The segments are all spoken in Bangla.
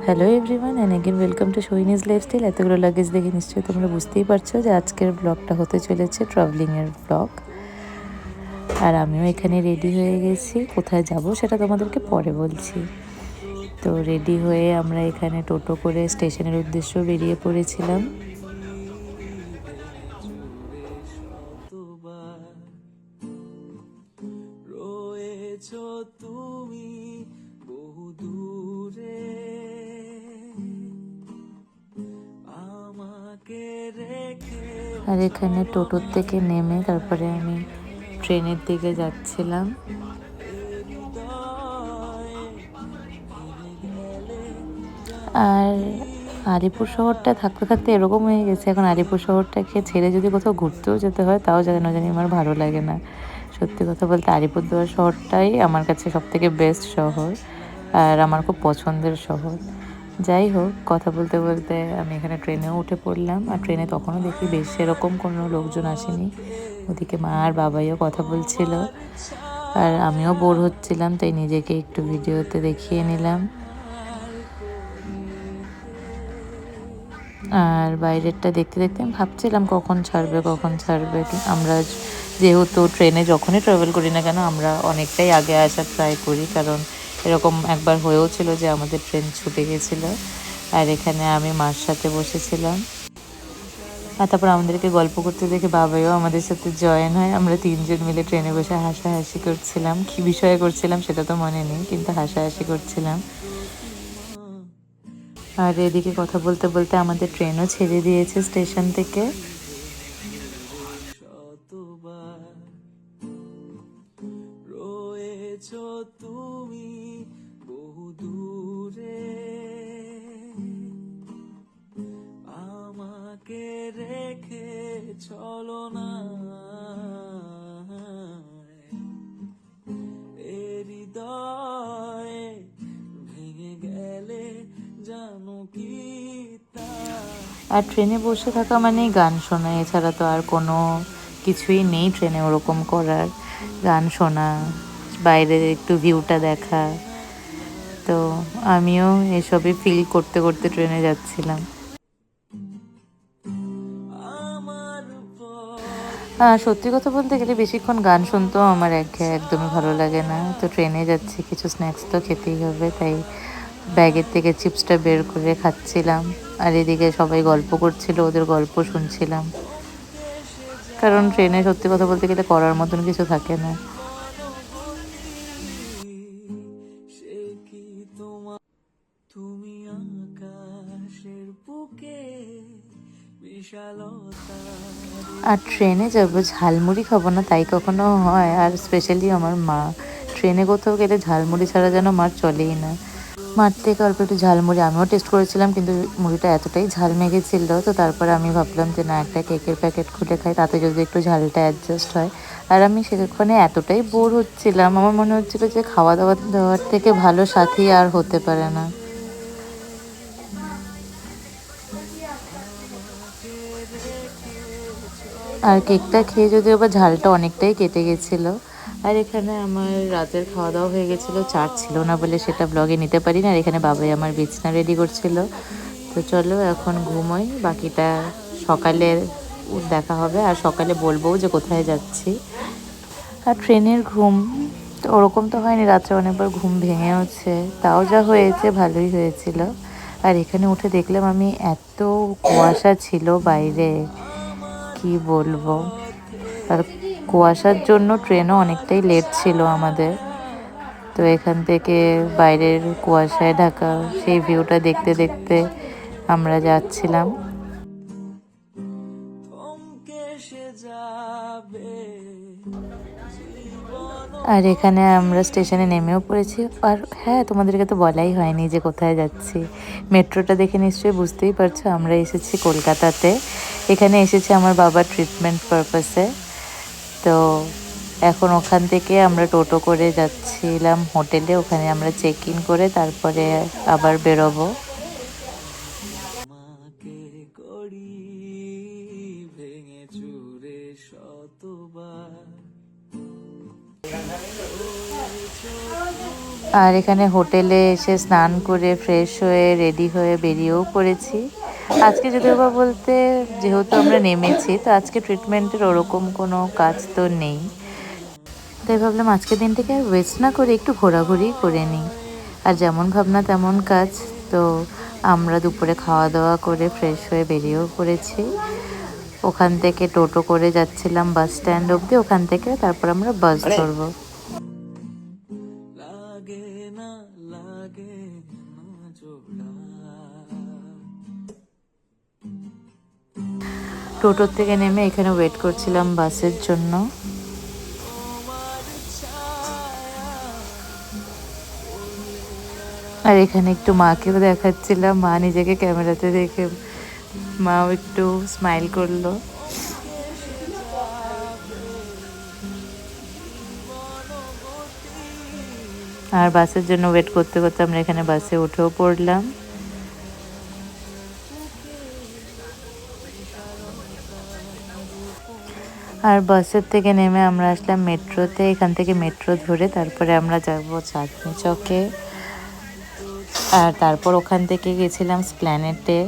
Hello everyone and again welcome to Sohini's lifestyle. এতগুলো লাগেজ দেখে নিশ্চয়ই তোমরা বুঝতেই পারছো যে আজকের ব্লগটা হতে চলেছে ট্রাভেলিংয়ের ব্লগ। আর আমিও এখানে রেডি হয়ে গেছি, কোথায় যাব সেটা তোমাদেরকে পরে বলছি। তো রেডি হয়ে আমরা এখানে টোটো করে স্টেশনের উদ্দেশ্য বেরিয়ে পড়েছিলাম। তুমি বহু দূরে আর এখানে টোটোর থেকে নেমে তারপরে আমি ট্রেনের দিকে যাচ্ছিলাম। আর আলিপুর শহরটা থাকতে থাকতে এরকম হয়ে গেছে, এখন আলিপুর শহরটাকে ছেড়ে যদি কোথাও ঘুরতেও যেতে হয় তাও যেন জানি আমার ভালো লাগে না। সত্যি কথা বলতে আলিপুরদুয়ার শহরটাই আমার কাছে সবথেকে বেস্ট শহর আর আমার খুব পছন্দের শহর। যাই হোক, কথা বলতে বলতে আমি এখানে ট্রেনেও উঠে পড়লাম। আর ট্রেনে তখনও দেখি বেশ সেরকম কোনো লোকজন আসেনি। ওদিকে মা আর বাবাইও কথা বলছিল আর আমিও বোর হচ্ছিলাম, তাই নিজেকে একটু ভিডিওতে দেখিয়ে নিলাম। আর বাইরেরটা দেখতে দেখতে আমি ভাবছিলাম কখন ছাড়বে। আমরা যেহেতু ট্রেনে যখনই ট্রাভেল করি না কেন আমরা অনেকটাই আগে আসার ট্রাই করি, কারণ এরকম একবার হয়েও ছিল যে আমাদের ট্রেন ছুটে গেছিলো। আর এখানে আমি মার সাথে বসেছিলাম আর তারপর আমাদেরকে গল্প করতে দেখে বাবাইও আমাদের সাথে জয়েন হয়। আমরা তিনজন মিলে ট্রেনে বসে হাসাহাসি করছিলাম। কী বিষয়ে করছিলাম সেটা তো মনে নেই, কিন্তু হাসাহাসি করছিলাম। আর এদিকে কথা বলতে বলতে আমাদের ট্রেনও ছেড়ে দিয়েছে স্টেশন থেকে। তুমি বহু দূরে আমাকে রেখে চলো না, হৃদয়ে ভেঙে গেলে জানো কি। আর ট্রেনে বসে থাকা মানে গান শোনা, এছাড়া তো আর কোনো কিছুই নেই ট্রেনে ওরকম করার। গান শোনা, বাইরে একটু ভিউটা দেখা, তো আমিও এসবই ফিল করতে করতে ট্রেনে যাচ্ছিলাম। সত্যি কথা বলতে গেলে বেশিক্ষণ গান শুনতেও আমার একদমই ভালো লাগে না। তো ট্রেনে যাচ্ছি, কিছু স্ন্যাক্স তো খেতেই হবে, তাই ব্যাগের থেকে চিপসটা বের করে খাচ্ছিলাম। আর এদিকে সবাই গল্প করছিল, ওদের গল্প শুনছিলাম, কারণ ট্রেনে সত্যি কথা বলতে গেলে করার মতন কিছু থাকে না। আর ট্রেনে যাবো, ঝালমুড়ি খাবো না তাই কখনো হয়? আর স্পেশালি আমার মা ট্রেনে কোথাও গেলে ঝালমুড়ি ছাড়া যেন মার চলেই না। মার থেকে অল্প একটু ঝালমুড়ি আমিও টেস্ট করেছিলাম, কিন্তু মুড়িটা এতটাই ঝাল মেঘেছিল, তো তারপরে আমি ভাবলাম যে না, একটা কেকের প্যাকেট খুলে খাই, তাতে যদি একটু ঝালটা অ্যাডজাস্ট হয়। আর আমি সেখানে এতটাই বোর হচ্ছিলাম, আমার মনে হচ্ছিল যে খাওয়া দাওয়ার থেকে ভালো সাথী আর হতে পারে না। আর কেকটা খেয়ে যদিও বা ঝালটা অনেকটাই কেটে গেছিলো। আর এখানে আমার রাতের খাওয়া দাওয়া হয়ে গেছিলো, চাট ছিল না বলে সেটা ব্লগে নিতে পারি না। আর এখানে বাবাই আমার বিছনা রেডি করছিল। তো চলো এখন ঘুমোই, বাকিটা সকালে দেখা হবে। আর সকালে বলবো যে কোথায় যাচ্ছি। আর ট্রেনের ঘুম তো ওরকম তো হয়নি, রাত্রে অনেকবার ঘুম ভেঙেওছে, তাও যা হয়েছে ভালোই হয়েছিল। আর এখানে উঠে দেখলাম আমি এত কুয়াশা ছিল বাইরে, কি বলবো। আর কুয়াশার জন্য ট্রেনও অনেকটাই লেট ছিল আমাদের। তো এখান থেকে বাইরের কুয়াশায় ঢাকা সেই ভিউটা দেখতে দেখতে আমরা যাচ্ছিলাম। আর এখানে আমরা স্টেশনে নেমেও পড়েছি। আর হ্যাঁ, তোমাদেরকে তো বলাই হয়নি যে কোথায় যাচ্ছি। মেট্রোটা দেখে নিশ্চয়ই বুঝতেই পারছো আমরা এসেছি কলকাতাতে। এখানে এসেছি আমার বাবার ট্রিটমেন্ট পারপাসে। তো এখন ওখান থেকে আমরা টোটো করে যাচ্ছিলাম হোটেলে, ওখানে আমরা চেক ইন করে তারপরে আবার বেরোবো। আর এখানে হোটেলে এসে স্নান করে ফ্রেশ হয়ে রেডি হয়ে বেরিয়েও পড়েছি। আজকে যদিও বা বলতে যেহেতু আমরা নেমেছি, তো আজকে ট্রিটমেন্টের ওরকম কোনো কাজ তো নেই, তাই ভাবলাম আজকের দিনটাকে আর ওয়েস্ট না করে একটু ঘোরাঘুরি করে নিই। আর যেমন ভাবনা তেমন কাজ। তো আমরা দুপুরে খাওয়া দাওয়া করে ফ্রেশ হয়ে বেরিয়েও পড়েছি। ওখান থেকে টোটো করে যাচ্ছিলাম বাস স্ট্যান্ড অবধি, ওখান থেকে তারপর আমরা বাস ধরবো। টোটোর থেকে নেমে এখানে ওয়েট করছিলাম বাসের জন্য। আর এখানে একটু মাকেও দেখাচ্ছিলাম, মা নিজেকে ক্যামেরাতে দেখে মাও একটু স্মাইল করলো। আর বাসের জন্য ওয়েট করতে করতে আমরা এখানে বাসে উঠেও পড়লাম। আর বাসের থেকে নেমে আমরা আসলাম মেট্রোতে। এখান থেকে মেট্রো ধরে তারপরে আমরা যাব চাঁদনি চকে। আর তারপর ওখান থেকে গেছিলাম স্প্ল্যানেটে।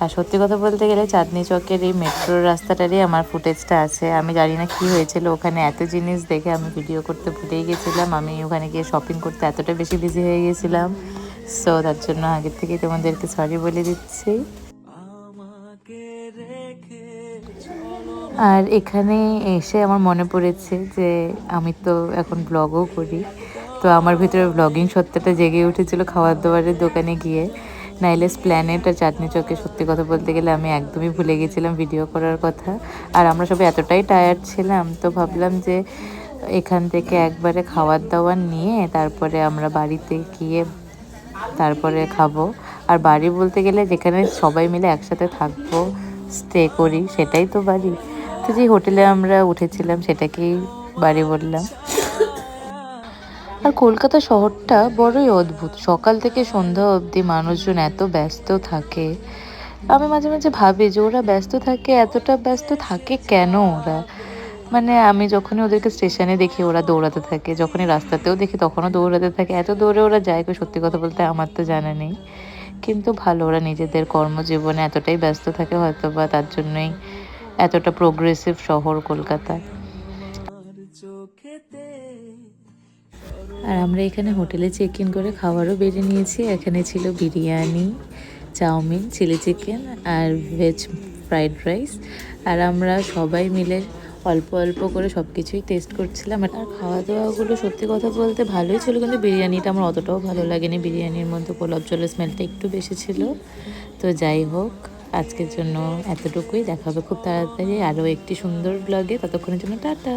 আর সত্যি কথা বলতে গেলে চাঁদনি চকের এই মেট্রোর রাস্তাটারই আমার ফুটেজটা আছে। আমি জানি না কি হয়েছিল, ওখানে এত জিনিস দেখে আমি ভিডিও করতে ভুলেই গেছিলাম। আমি ওখানে গিয়ে শপিং করতে এতটা বেশি বিজি হয়ে গেছিলাম, সো তার জন্য আগের থেকেই তোমাদেরকে সরি বলে দিচ্ছি। আর এখানে এসে আমার মনে পড়েছে যে আমি তো এখন ব্লগও করি, তো আমার ভিতরে ব্লগিং সত্যটা জেগে উঠেছিল খাবার দাবারের দোকানে গিয়ে। নাইলে স্প্ল্যানেট আর চাঁদনি চকে সত্যি কথা বলতে গেলে আমি একদমই ভুলে গেছিলাম ভিডিও করার কথা। আর আমরা সবাই এতটাই টায়ার্ড ছিলাম, তো ভাবলাম যে এখান থেকে একবারে খাবার দাবার নিয়ে তারপরে আমরা বাড়িতে গিয়ে তারপরে খাবো। আর বাড়ি বলতে গেলে যেখানে সবাই মিলে একসাথে থাকবো, স্টে করি, সেটাই তো বাড়ি। তো যে হোটেলে আমরা উঠেছিলাম সেটাকেই বাড়ি বললাম। আর কলকাতা শহরটা বড়ই অদ্ভুত, সকাল থেকে সন্ধ্যা অবধি মানুষজন এত ব্যস্ত থাকে। আমি মাঝে মাঝে ভাবি যে ওরা ব্যস্ত থাকে, এতটা ব্যস্ত থাকে কেন ওরা। মানে আমি যখনই ওদেরকে স্টেশনে দেখি ওরা দৌড়াতে থাকে, যখনই রাস্তাতেও দেখি তখনও দৌড়াতে থাকে। এত দৌড়ে ওরা যায় কই সত্যি কথা বলতে আমার তো জানা নেই। কিন্তু ভালো, ওরা নিজেদের কর্মজীবনে এতটাই ব্যস্ত থাকে, হয়তো বা তার জন্যই এতটা প্রোগ্রেসিভ শহর কলকাতা। আর আমরা এখানে হোটেলে চেক ইন করে খাবারও বেড়ে নিয়েছি। এখানে ছিল বিরিয়ানি, চাউমিন, চিলি চিকেন আর ভেজ ফ্রাইড রাইস। আর আমরা সবাই মিলে অল্প অল্প করে সব কিছুই টেস্ট করছিলাম। আর খাওয়া দাওয়াগুলো সত্যি কথা বলতে ভালোই ছিল, কিন্তু বিরিয়ানিটা আমার অতটাও ভালো লাগেনি। বিরিয়ানির মধ্যে গোলাপ জলের স্মেলটা একটু বেশি ছিল। তো যাই হোক, আজকের জন্য এতটুকুই। দেখা হবে খুব তাড়াতাড়ি আরও একটি সুন্দর ব্লগে। ততক্ষণের জন্য টাটা।